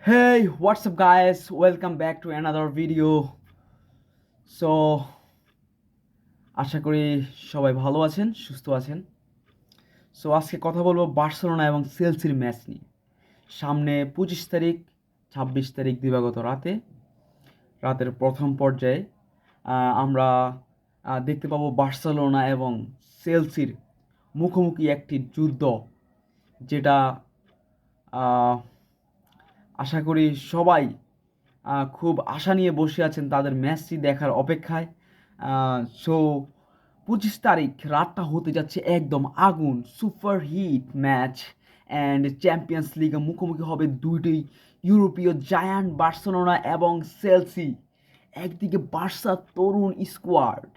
Hey, what's up, guys? Welcome back to another video. So, আশা করি সবাই ভালো আছেন, সুস্থ আছেন। সো আজকে কথা বলবো বার্সেলোনা এবং চেলসির ম্যাচ নিয়ে। সামনে 25 তারিখ, 26 তারিখ দিবাগত রাতের প্রথম পর্যায়ে আমরা দেখতে পাবো বার্সেলোনা এবং চেলসির মুখোমুখি একটি যুদ্ধ, যেটা আহ, আশা করি সবাই খুব আশা নিয়ে বসে আছেন তাদের ম্যাচটি দেখার অপেক্ষায়। সো 25 তারিখ রাতটা হতে যাচ্ছে একদম আগুন, super hit match. And champions লিগে মুখোমুখি হবে দুইটি ইউরোপীয় জায়ান্ট, বার্সেলোনা এবং চেলসি। একদিকে বার্সা তরুণ স্কোয়াড,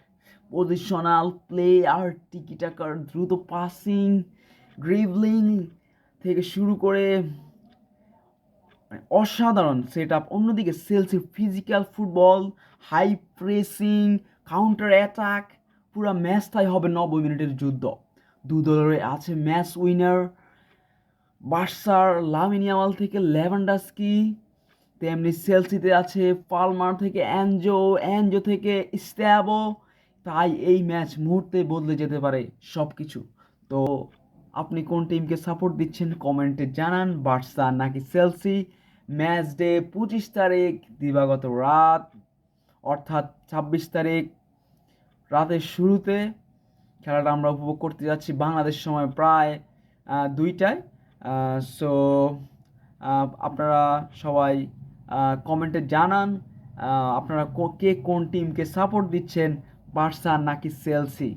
পজিশনাল প্লে আর টিকিটাকার দ্রুত পাসিং, ড্রিবলিং থেকে শুরু করে অসাধারণ সেট আপ। অন্যদিকে চেলসির physical football, high pressing, counter attack, পুরো ম্যাচটাই হবে 90 মিনিটের যুদ্ধ। দু দলের আছে ম্যাচ উইনার, বার্সার লামিন ইয়ামাল থেকে লেভানডস্কি, তেমনি চেলসিতে আছে পালমার থেকে অ্যানজো, অ্যানজো থেকে স্ট্যাবো। তাই এই ম্যাচ মুহূর্তে বদলে যেতে পারে সব কিছু। তো আপনি কোন টিমকে সাপোর্ট দিচ্ছেন কমেন্টে জানান, বার্সা নাকি চেলসি? ম্যাচ ডে 25 তারিখ দিবাগত রাত, অর্থাৎ 26 তারিখ রাতের শুরুতে খেলাটা আমরা উপভোগ করতে যাচ্ছি বাংলাদেশ সময় প্রায় 2টায়। সো আপনারা সবাই কমেন্টে জানান আপনারা কে কোন টিমকে সাপোর্ট দিচ্ছেন, বার্সা নাকি চেলসি।